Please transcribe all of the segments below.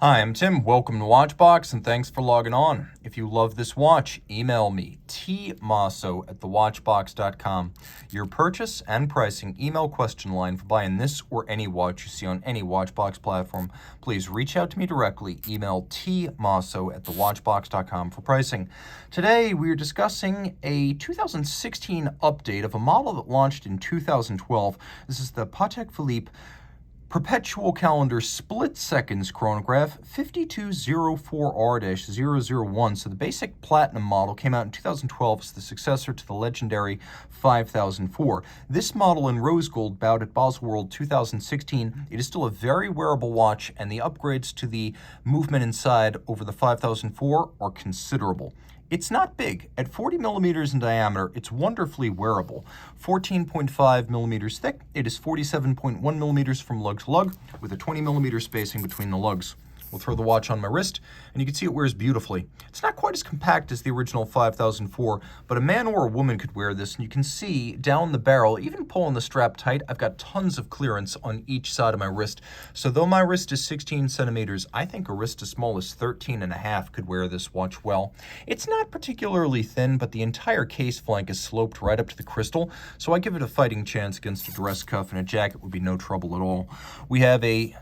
Hi, I'm Tim. Welcome to Watchbox, and thanks for logging on. If you love this watch, email me, tmosso@thewatchbox.com. Your purchase and pricing email question line for buying this or any watch you see on any Watchbox platform. Please reach out to me directly. Email tmosso@thewatchbox.com for pricing. Today, we are discussing a 2016 update of a model that launched in 2012. This is the Patek Philippe Perpetual Calendar Split Seconds Chronograph 5204R-001. So the basic Platinum model came out in 2012 as the successor to the legendary 5004. This model in rose gold bowed at Baselworld 2016. It is still a very wearable watch, and the upgrades to the movement inside over the 5004 are considerable. It's not big. At 40 millimeters in diameter, it's wonderfully wearable. 14.5 millimeters thick, it is 47.1 millimeters from lug to lug, with a 20 millimeter spacing between the lugs. We'll throw the watch on my wrist, and you can see it wears beautifully. It's not quite as compact as the original 5004, but a man or a woman could wear this, and you can see down the barrel, even pulling the strap tight, I've got tons of clearance on each side of my wrist. So though my wrist is 16 centimeters, I think a wrist as small as 13.5 could wear this watch well. It's not particularly thin, but the entire case flank is sloped right up to the crystal, so I give it a fighting chance against a dress cuff, and a jacket would be no trouble at all. We have a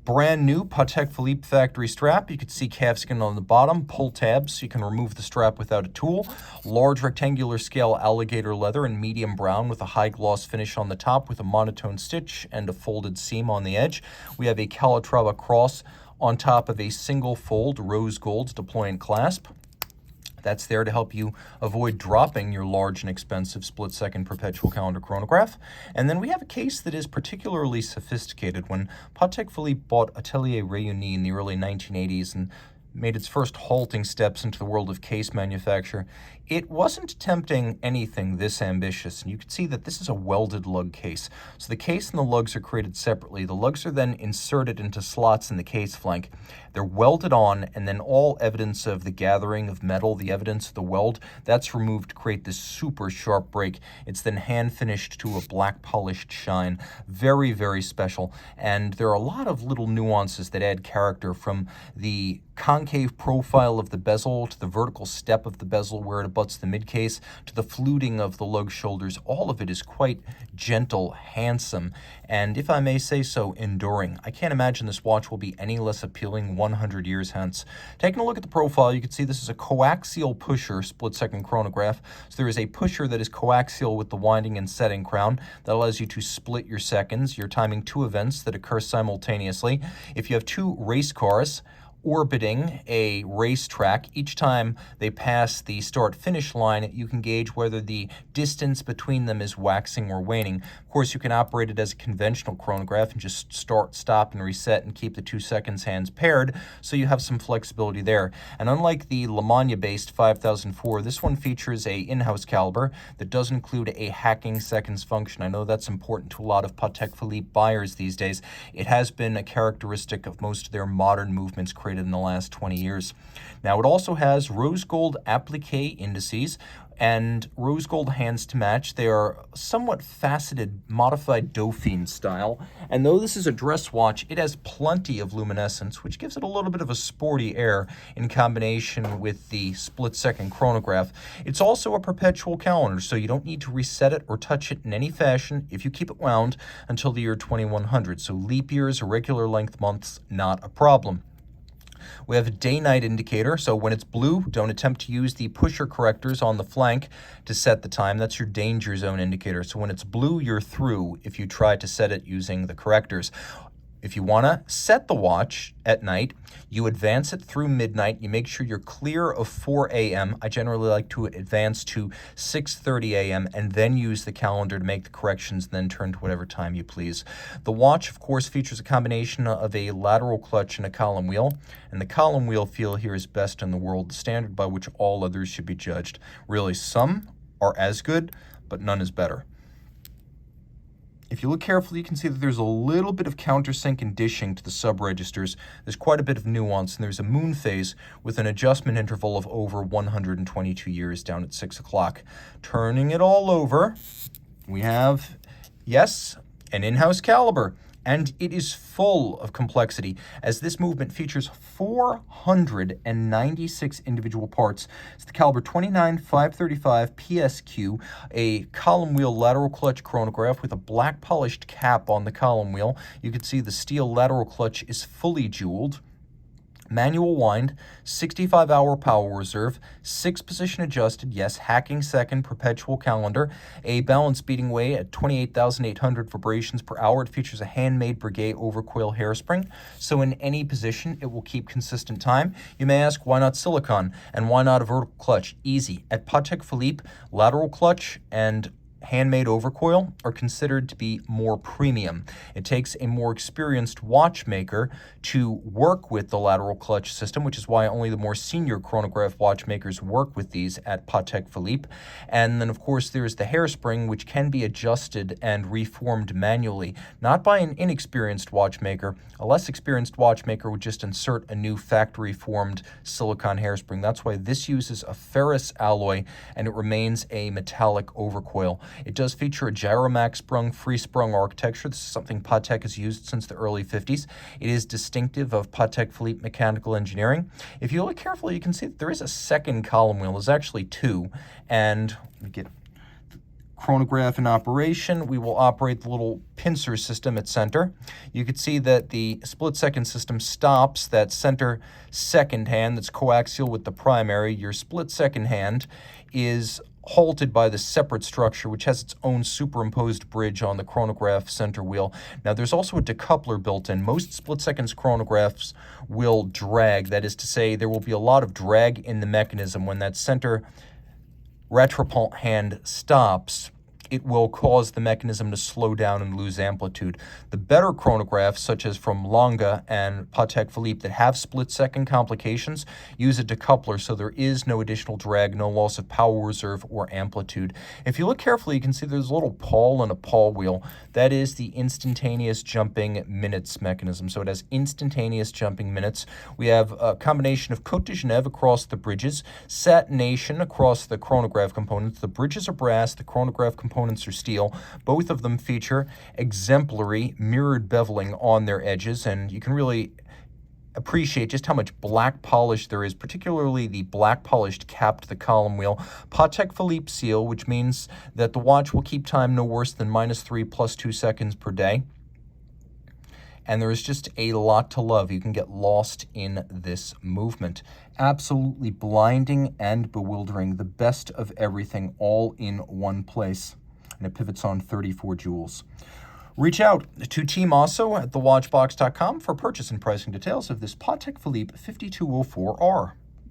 brand new Patek Philippe factory strap. You can see calfskin on the bottom, pull tabs so you can remove the strap without a tool. Large rectangular scale alligator leather in medium brown with a high gloss finish on the top with a monotone stitch and a folded seam on the edge. We have a Calatrava cross on top of a single fold rose gold deployant clasp. That's there to help you avoid dropping your large and expensive split-second perpetual calendar chronograph. And then we have a case that is particularly sophisticated. When Patek Philippe bought Atelier Réuni in the early 1980s and made its first halting steps into the world of case manufacture, it wasn't attempting anything this ambitious. And you can see that this is a welded lug case. So the case and the lugs are created separately. The lugs are then inserted into slots in the case flank. They're welded on, and then all evidence of the gathering of metal, the evidence of the weld, that's removed to create this super sharp break. It's then hand finished to a black polished shine. Very, very special. And there are a lot of little nuances that add character, from the concave profile of the bezel to the vertical step of the bezel where it abuts the midcase to the fluting of the lug shoulders. All of it is quite gentle, handsome, and if I may say so, enduring. I can't imagine this watch will be any less appealing 100 years hence. Taking a look at the profile, you can see this is a coaxial pusher split-second chronograph. So there is a pusher that is coaxial with the winding and setting crown that allows you to split your seconds. You're timing two events that occur simultaneously. If you have two race cars orbiting a racetrack, each time they pass the start-finish line, you can gauge whether the distance between them is waxing or waning. Of course, you can operate it as a conventional chronograph and just start, stop, and reset and keep the 2 seconds hands paired, so you have some flexibility there. And unlike the Lemania-based 5004, this one features a in-house caliber that does include a hacking seconds function. I know that's important to a lot of Patek Philippe buyers these days. It has been a characteristic of most of their modern movements created in the last 20 years. Now, it also has rose gold applique indices and rose gold hands to match. They are somewhat faceted, modified Dauphine style. And though this is a dress watch, it has plenty of luminescence, which gives it a little bit of a sporty air in combination with the split-second chronograph. It's also a perpetual calendar, so you don't need to reset it or touch it in any fashion if you keep it wound until the year 2100. So leap years, irregular length months, not a problem. We have a day-night indicator, so when it's blue, don't attempt to use the pusher correctors on the flank to set the time. That's your danger zone indicator. So when it's blue, you're through if you try to set it using the correctors. If you want to set the watch at night, you advance it through midnight. You make sure you're clear of 4 a.m. I generally like to advance to 6:30 a.m. and then use the calendar to make the corrections and then turn to whatever time you please. The watch, of course, features a combination of a lateral clutch and a column wheel, and the column wheel feel here is best in the world, the standard by which all others should be judged. Really, some are as good, but none is better. If you look carefully, you can see that there's a little bit of countersink and dishing to the sub-registers. There's quite a bit of nuance, and there's a moon phase with an adjustment interval of over 122 years down at 6 o'clock. Turning it all over, we have, yes, an in-house caliber. And it is full of complexity, as this movement features 496 individual parts. It's the caliber 29-535 PSQ, a column wheel lateral clutch chronograph with a black polished cap on the column wheel. You can see the steel lateral clutch is fully jeweled. Manual wind, 65-hour power reserve, 6-position adjusted, yes, hacking second, perpetual calendar, a balance beating weight at 28,800 vibrations per hour. It features a handmade Breguet overcoil hairspring, so in any position it will keep consistent time. You may ask, why not silicon, and why not a vertical clutch? Easy. At Patek Philippe, lateral clutch and handmade overcoil are considered to be more premium. It takes a more experienced watchmaker to work with the lateral clutch system, which is why only the more senior chronograph watchmakers work with these at Patek Philippe. And then, of course, there's the hairspring, which can be adjusted and reformed manually, not by an inexperienced watchmaker. A less experienced watchmaker would just insert a new factory-formed silicon hairspring. That's why this uses a ferrous alloy, and it remains a metallic overcoil. It does feature a gyromax sprung, free-sprung architecture. This is something Patek has used since the early 50s. It is distinctive of Patek Philippe mechanical engineering. If you look carefully, you can see that there is a second column wheel. There's actually two. And let me get the chronograph in operation. We will operate the little pincer system at center. You can see that the split-second system stops that center second hand that's coaxial with the primary. Your split-second hand is halted by the separate structure, which has its own superimposed bridge on the chronograph center wheel. Now, there's also a decoupler built in. Most split-seconds chronographs will drag. That is to say, there will be a lot of drag in the mechanism. When that center rattrapant hand stops, it will cause the mechanism to slow down and lose amplitude. The better chronographs, such as from Lange and Patek Philippe, that have split-second complications, use a decoupler, so there is no additional drag, no loss of power reserve or amplitude. If you look carefully, you can see there's a little pawl and a pawl wheel. That is the instantaneous jumping minutes mechanism. So it has instantaneous jumping minutes. We have a combination of Côte de Genève across the bridges, satination across the chronograph components. The bridges are brass, the chronograph components are steel. Both of them feature exemplary mirrored beveling on their edges, and you can really appreciate just how much black polish there is, particularly the black polished cap to the column wheel. Patek Philippe seal, which means that the watch will keep time no worse than -3 + 2 seconds per day. And there is just a lot to love. You can get lost in this movement. Absolutely blinding and bewildering. The best of everything all in one place. And it pivots on 34 jewels. Reach out to Team Mosso at thewatchbox.com for purchase and pricing details of this Patek Philippe 5204R.